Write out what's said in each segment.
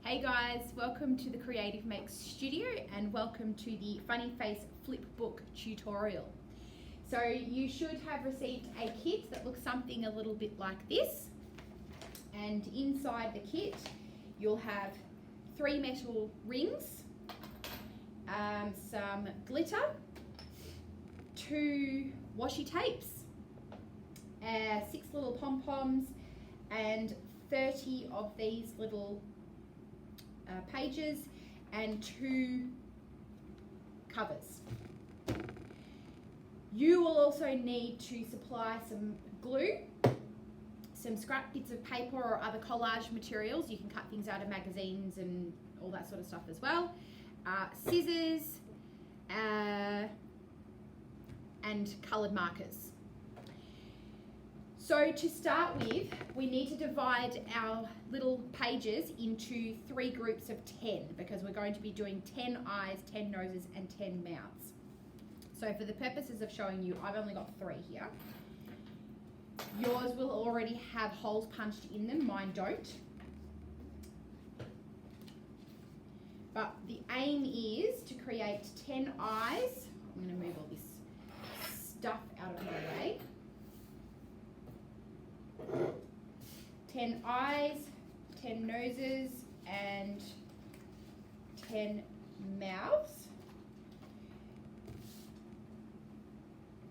Hey guys, welcome to the Creative Makes Studio and welcome to the Funny Face Flipbook tutorial. So you should have received a kit that looks something a little bit like this, and inside the kit you'll have 3 metal rings, some glitter, 2 washi tapes, 6 little pom-poms and 30 of these little pages and 2 covers. You will also need to supply some glue, some scrap bits of paper or other collage materials. You can cut things out of magazines and all that sort of stuff as well. Scissors and coloured markers. So to start with, we need to divide our little pages into 3 groups of 10 because we're going to be doing 10 eyes, 10 noses and 10 mouths. So for the purposes of showing you, I've only got 3 here. Yours will already have holes punched in them, mine don't. But the aim is to create 10 eyes. I'm going to move all this stuff out of my way. 10 eyes, 10 noses and 10 mouths,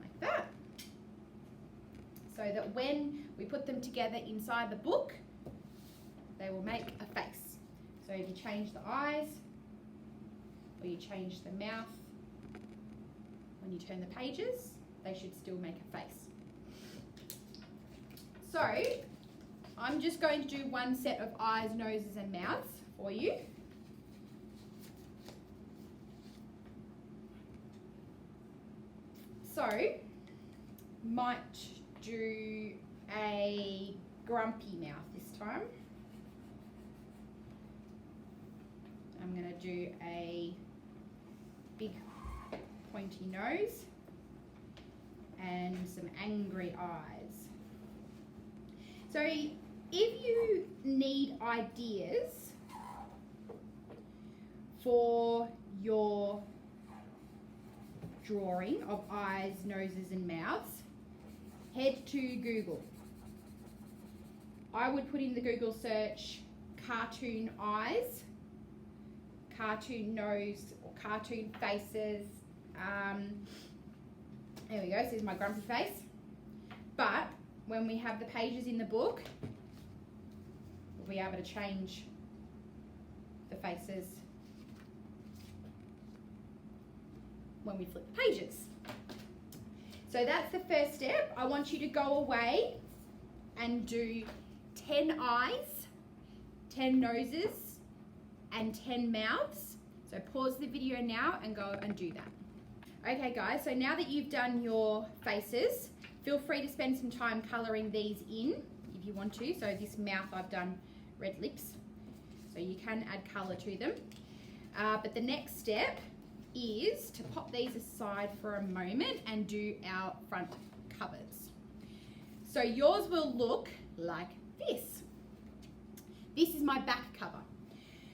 like that, so that when we put them together inside the book they will make a face. So if you change the eyes or you change the mouth, when you turn the pages they should still make a face. So I'm just going to do 1 set of eyes, noses and mouths for you. So might do a grumpy mouth this time. I'm going to do a big pointy nose and some angry eyes. So if you need ideas for your drawing of eyes, noses and mouths, head to Google. I would put in the Google search cartoon eyes, cartoon nose or cartoon faces. There we go, so here's my grumpy face. But when we have the pages in the book, we'll be able to change the faces when we flip the pages. So that's the first step. I want you to go away and do 10 eyes, 10 noses, and 10 mouths. So pause the video now and go and do that. Okay guys, so now that you've done your faces, feel free to spend some time colouring these in if you want to. So this mouth I've done red lips, so you can add colour to them. But the next step is to pop these aside for a moment and do our front covers. So yours will look like this. This is my back cover.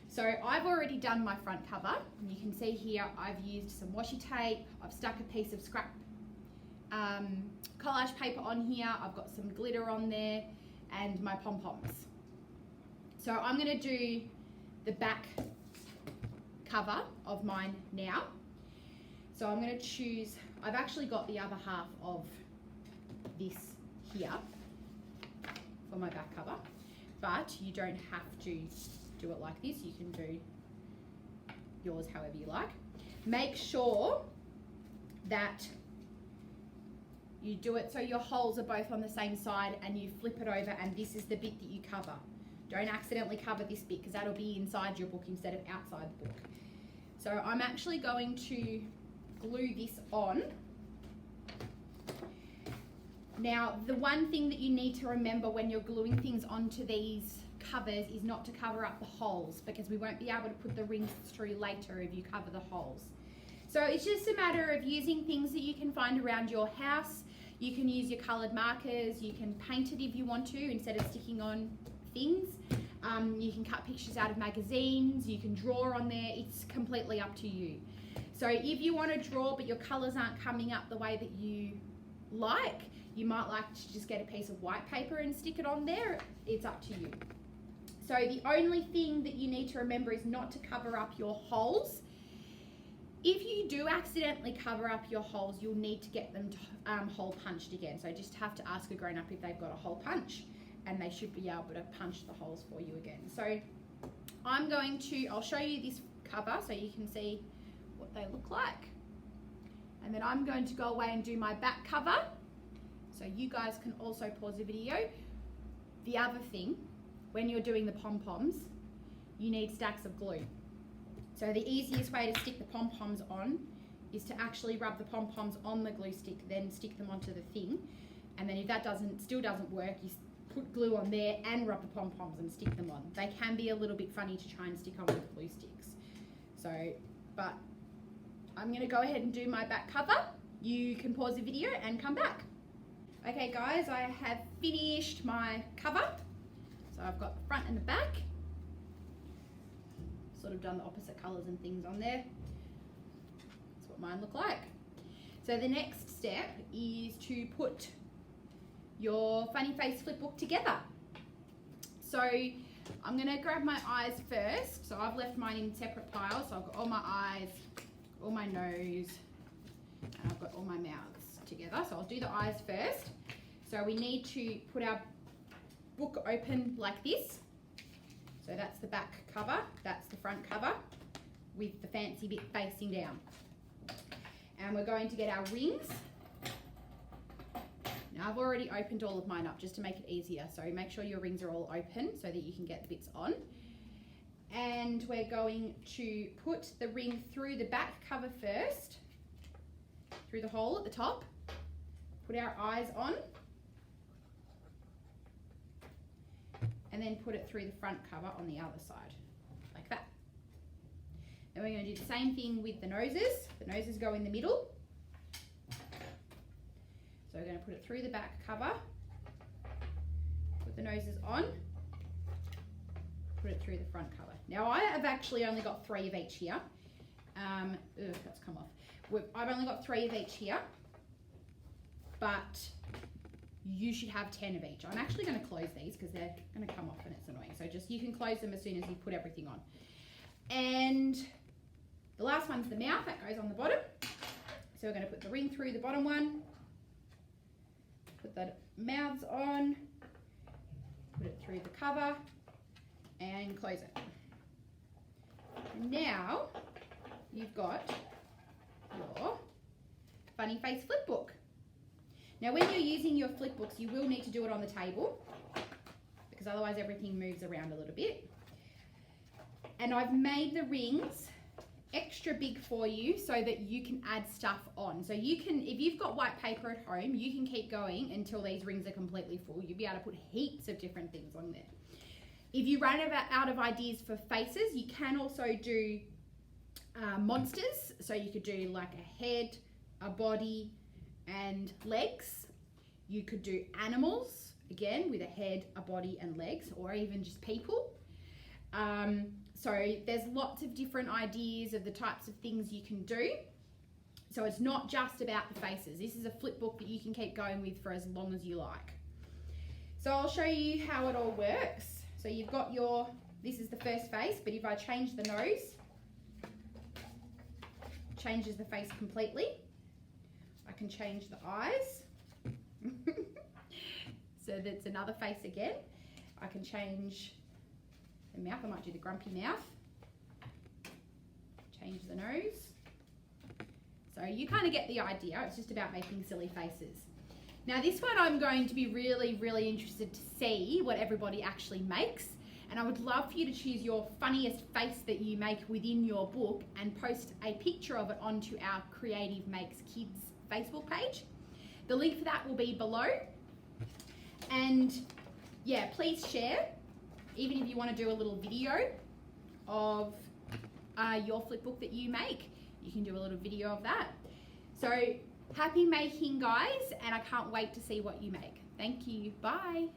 So I've already done my front cover. You can see here I've used some washi tape, I've stuck a piece of scrap collage paper on here, I've got some glitter on there and my pom-poms. So I'm going to do the back cover of mine now. So I'm going to choose, I've actually got the other half of this here for my back cover, but you don't have to do it like this, you can do yours however you like. Make sure that you do it so your holes are both on the same side and you flip it over and this is the bit that you cover. Don't accidentally cover this bit because that'll be inside your book instead of outside the book. So I'm actually going to glue this on. Now the one thing that you need to remember when you're gluing things onto these covers is not to cover up the holes because we won't be able to put the rings through later if you cover the holes. So it's just a matter of using things that you can find around your house. You can use your coloured markers, you can paint it if you want to instead of sticking on things. You can cut pictures out of magazines, you can draw on there, it's completely up to you. So if you want to draw but your colours aren't coming up the way that you like, you might like to just get a piece of white paper and stick it on there, it's up to you. So the only thing that you need to remember is not to cover up your holes. If you do accidentally cover up your holes, you'll need to get them hole punched again. So just have to ask a grown-up if they've got a hole punch, and they should be able to punch the holes for you again. So I'll show you this cover so you can see what they look like. And then I'm going to go away and do my back cover. So you guys can also pause the video. The other thing, when you're doing the pom-poms, you need stacks of glue. So the easiest way to stick the pom-poms on is to actually rub the pom-poms on the glue stick, then stick them onto the thing. And then if that still doesn't work, you put glue on there and rub the pom-poms and stick them on. They can be a little bit funny to try and stick on with glue sticks. So, but I'm going to go ahead and do my back cover. You can pause the video and come back. Okay guys, I have finished my cover. So I've got the front and the back. Sort of done the opposite colours and things on there. That's what mine look like. So the next step is to put your funny face flip book together. So I'm going to grab my eyes first. So I've left mine in separate piles. So I've got all my eyes, all my nose, and I've got all my mouths together. So I'll do the eyes first. So we need to put our book open like this. So that's the back cover, that's the front cover with the fancy bit facing down. And we're going to get our rings. Now I've already opened all of mine up just to make it easier. So make sure your rings are all open so that you can get the bits on. And we're going to put the ring through the back cover first, through the hole at the top. Put our eyes on. And then put it through the front cover on the other side, like that. Then we're going to do the same thing with the noses. The noses go in the middle. So we're going to put it through the back cover, put the noses on, put it through the front cover. Now I have actually only got 3 of each here. That's come off. I've only got 3 of each here, but you should have 10 of each. I'm actually going to close these because they're going to come off and it's annoying. So just, you can close them as soon as you put everything on. And the last one's the mouth, that goes on the bottom. So we're going to put the ring through the bottom one, put the mouths on, put it through the cover and close it. And now you've got your funny face flip book. Now when you're using your flip books, you will need to do it on the table because otherwise everything moves around a little bit. And I've made the rings extra big for you so that you can add stuff on. So you can, if you've got white paper at home, you can keep going until these rings are completely full. You'll be able to put heaps of different things on there. If you run out of ideas for faces, you can also do monsters. So you could do like a head, a body, and legs. You could do animals, again, with a head, a body, and legs, or even just people. So there's lots of different ideas of the types of things you can do. So it's not just about the faces. This is a flip book that you can keep going with for as long as you like. So I'll show you how it all works. So you've got your, this is the first face, but if I change the nose, changes the face completely. I can change the eyes. So that's another face again. I can change the mouth. I might do the grumpy mouth. Change the nose. So you kind of get the idea. It's just about making silly faces. Now this one I'm going to be really, really interested to see what everybody actually makes. And I would love for you to choose your funniest face that you make within your book and post a picture of it onto our Creative Makes Kids Facebook page. The link for that will be below. And yeah, please share, even if you want to do a little video of your flip book that you make. You can do a little video of that. So happy making, guys, and I can't wait to see what you make. Thank you. Bye.